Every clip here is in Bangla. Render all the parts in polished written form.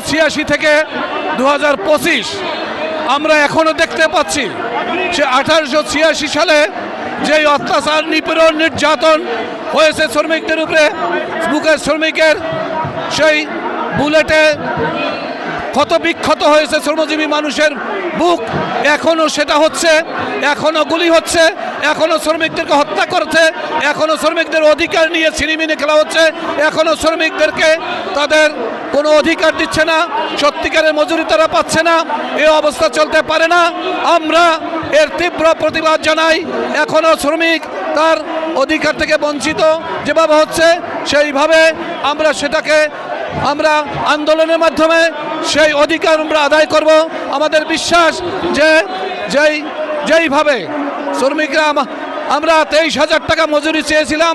1886 থেকে 2025 আমরা এখনো দেখতে পাচ্ছি সে 1886 সালে যেই অত্যাচার নিপীড়ন নির্যাতন হয়েছে শ্রমিকদের উপরে, বুকের শ্রমিকের সেই বুলেটে ক্ষত বিক্ষত হয়েছে শ্রমজীবী মানুষের বুক, এখনও সেটা হচ্ছে, এখনও গুলি হচ্ছে, এখনও শ্রমিকদেরকে হত্যা করছে, এখনও শ্রমিকদের অধিকার নিয়ে ছিনিমিনি খেলা হচ্ছে, এখনও শ্রমিকদেরকে তাদের কোনো অধিকার দিচ্ছে না, সত্যিকারের মজুরি তারা পাচ্ছে না। এই অবস্থা চলতে পারে না। আমরা এর তীব্র প্রতিবাদ জানাই। এখনও শ্রমিক তার অধিকার থেকে বঞ্চিত যেভাবে হচ্ছে, সেইভাবে আমরা সেটাকে আন্দোলনের মাধ্যমে সেই অধিকার আমরা আদায় করব। আমাদের বিশ্বাস যে যেইভাবে শ্রমিকরা, আমরা 23,000 টাকা মজুরি চেয়েছিলাম,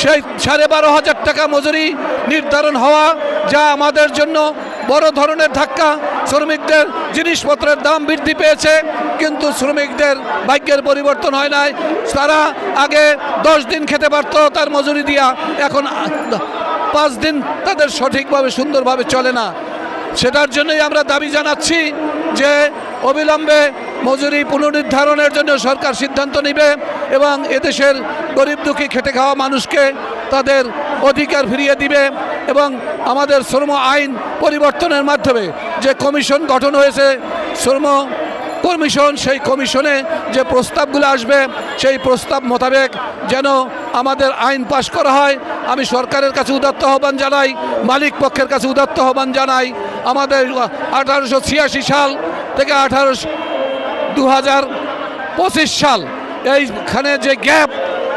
সেই 12,500 টাকা মজুরি নির্ধারণ হওয়া, যা আমাদের জন্য বড় ধরনের ধাক্কা। শ্রমিকদের জিনিসপত্রের দাম বৃদ্ধি পেয়েছে, কিন্তু শ্রমিকদের ভাগ্যের পরিবর্তন হয় নাই। তারা আগে 10 দিন খেতে পারত তার মজুরি দিয়া, এখন 5 দিন তাদের সঠিকভাবে সুন্দরভাবে চলে না। সেটার জন্যই আমরা দাবি জানাচ্ছি যে অবিলম্বে মজুরি পুনর্নির্ধারণের জন্য সরকার সিদ্ধান্ত নেবে এবং এদেশের গরিব দুঃখী খেটে খাওয়া মানুষকে তাদের অধিকার ফিরিয়ে দিবে। এবং আমাদের শ্রম আইন পরিবর্তনের মাধ্যমে যে কমিশন গঠন হয়েছে, শ্রম কমিশন, সেই কমিশনে যে প্রস্তাবগুলো আসবে সেই প্রস্তাব মোতাবেক যেন আমাদের আইন পাশ করা হয়। আমি সরকারের কাছে উদাত্ত আহ্বান জানাই, মালিক পক্ষের কাছে উদাত্ত আহ্বান জানাই। আমাদের 1886 সাল থেকে 2025 সাল এইখানে যে গ্যাপ,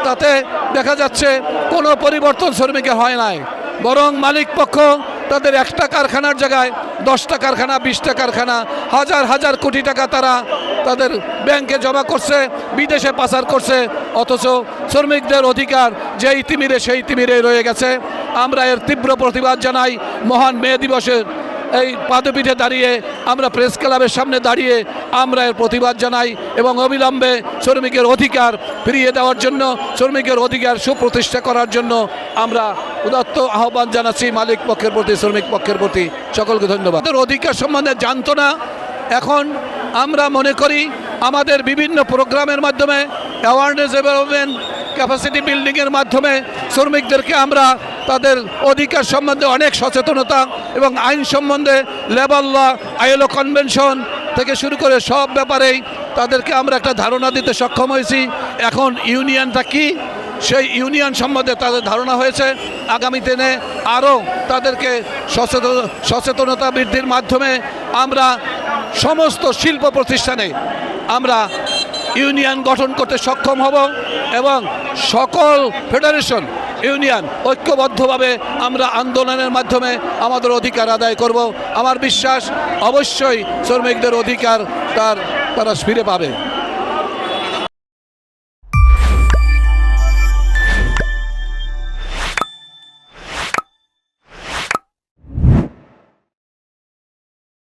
তাতে দেখা যাচ্ছে কোনো পরিবর্তন শ্রমিকের হয় নাই, বরং মালিক পক্ষ তাদের একটা কারখানার জায়গায় 10টা কারখানা, 20টা কারখানা, হাজার হাজার কোটি টাকা তারা তাদের ব্যাংকে জমা করছে, বিদেশে পাচার করছে, অথচ শ্রমিকদের অধিকার যেই তিমিরে সেই তিমিরে রয়ে গেছে। আমরা এর তীব্র প্রতিবাদ জানাই। মহান মে দিবসের এই পাদপীঠে দাঁড়িয়ে, আমরা প্রেস ক্লাবের সামনে দাঁড়িয়ে আমরা এর প্রতিবাদ জানাই এবং অবিলম্বে শ্রমিকের অধিকার ফিরিয়ে দেওয়ার জন্য, শ্রমিকের অধিকার সুপ্রতিষ্ঠা করার জন্য আমরা উদাত্ত আহ্বান জানাচ্ছি মালিক পক্ষের প্রতি, শ্রমিক পক্ষের প্রতি। সকলকে ধন্যবাদ। অধিকার সম্বন্ধে জানতো না, এখন আমরা মনে করি আমাদের বিভিন্ন প্রোগ্রামের মাধ্যমে, অ্যাওয়ারনেস ডেভেলপমেন্ট, ক্যাপাসিটি বিল্ডিংয়ের মাধ্যমে শ্রমিকদেরকে আমরা তাদের অধিকার সম্বন্ধে অনেক সচেতনতা এবং আইন সম্বন্ধে লেবার ল, আইএলও কনভেনশন থেকে শুরু করে সব ব্যাপারেই তাদেরকে আমরা একটা ধারণা দিতে সক্ষম হয়েছি। এখন ইউনিয়নটা কি, সেই ইউনিয়ন সম্বন্ধে তাদের ধারণা হয়েছে। আগামী দিনে আরও তাদেরকে সচেতনতা বৃদ্ধির মাধ্যমে আমরা সমস্ত শিল্প প্রতিষ্ঠানে আমরা ইউনিয়ন গঠন করতে সক্ষম হব এবং সকল ফেডারেশন ইউনিয়ন ঐক্যবদ্ধভাবে আমরা আন্দোলনের মাধ্যমে আমাদের অধিকার আদায় করব। আমার বিশ্বাস অবশ্যই শ্রমিকদের অধিকার তারা ফিরে পাবে।